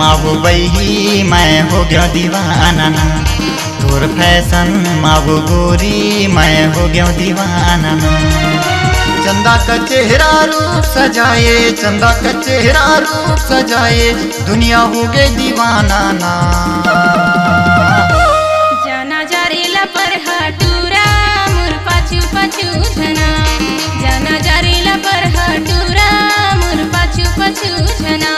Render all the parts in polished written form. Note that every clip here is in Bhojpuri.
माबू बही मैं हो गया दीवाना ना। तोर फैशन माबू गोरी मैं हो गया दीवाना ना। चंदा का चेहरा रूप सजाए, चंदा का चेहरा रूप सजाए, दुनिया हो गई दीवाना ना। जाना जारेला पर हटूरा मोर पाछू पाछू झना, जाना जारेला पर हटूरा मोर पाछू पाछू झना।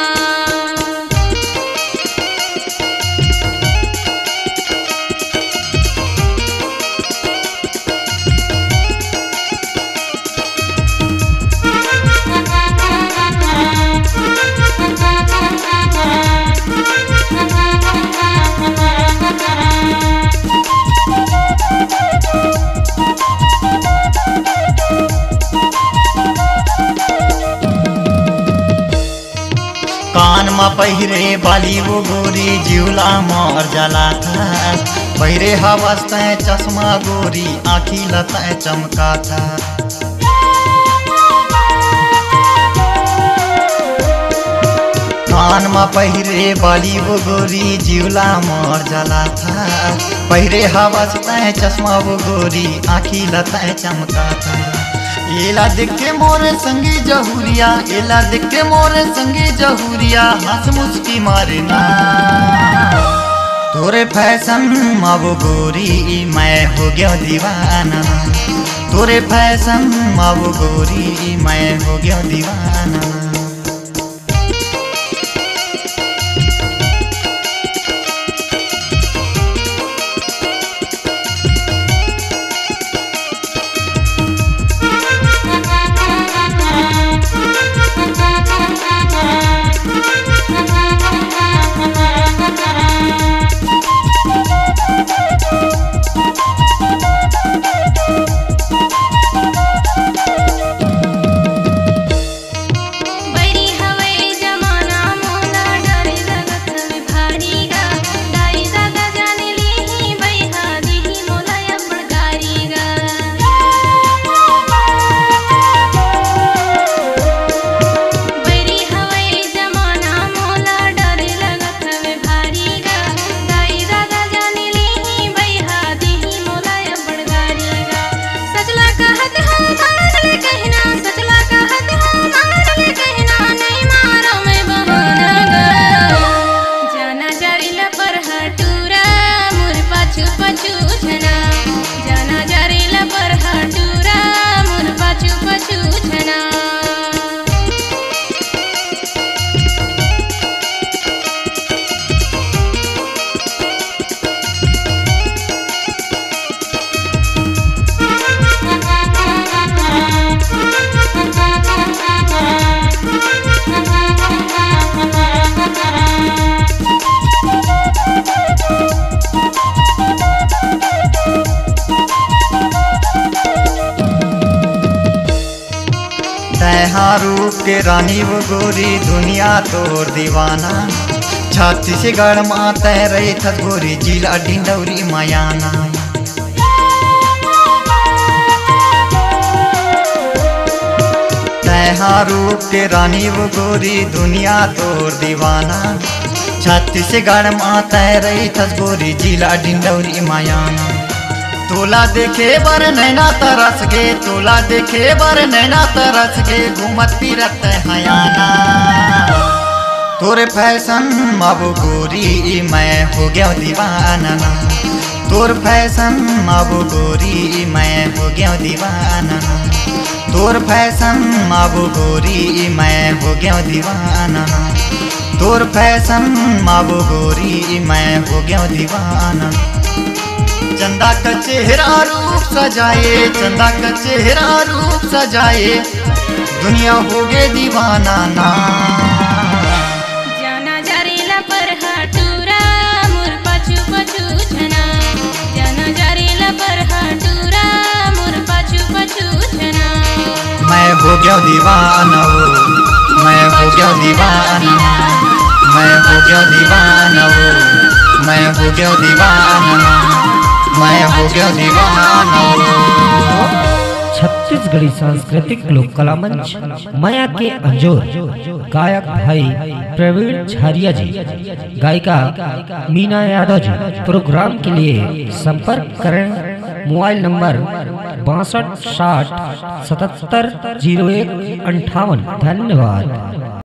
कान में पहिरे बाली वो गोरी जिउला मर जाला था। पहिरे हवस तय चश्मा गोरी आँखी लता चमका था। कान में पहिरे बाली वो गोरी जिउला मर जाला था। पहिरे हवस तय चश्मा वो गोरी आँखी लता चमका था। एला देख के मोरे संगी जहूरिया, एला देख के मोरे संगी जहूरिया, हंस मुस्की मारे ना। तोरे फैशन माबू गोरी मैं हो गया दीवाना। तोरे फैशन माबू गोरी मैं हो गया दीवाना। रूप के रानी वो गोरी दुनिया तोर दीवाना। छत्तीसगढ़ माता रही था गोरी जिला डिंडौरी मायाना। रूप के रानी वो गोरी दुनिया तोर दीवाना। छत्तीसगढ़ माता रही था गोरी जिला डिंडौरी मायाना। तोला देखे बर नैना तरस गे, तोला देखे बर नैना तरस गे, घूमत फिरत हयाना। तोरे फैशन माबू गोरी मैं हो गया दीवाना। तोर फैशन माबू गोरी मैं हो गया दीवाना। तोर फैशन माबू गोरी मैं हो गया दीवाना। तोर फैशन माबू गोरी मैं हो गया दीवाना। चंदा का चेहरा रूप सजाए, चंदा का चेहरा रूप सजाए, दुनिया हो गए दीवाना ना। जाना जारेला पर हटूरा मोर पाछू पाछू झना, जाना जारेला पर हटूरा मोर पाछू पाछू झना। मैं हो गया दीवाना, मैं हो गया दीवाना, मैं हो गया दीवाना, मैं हो गया दीवाना, मैं हो गया दीवाना। छत्तीसगढ़ी सांस्कृतिक लोक कला मंच माया के अंजोर, गायक भाई प्रवीण झारिया जी, गायिका मीना यादव जी। प्रोग्राम के लिए संपर्क करें मोबाइल नंबर 62 60 77 01 58। धन्यवाद।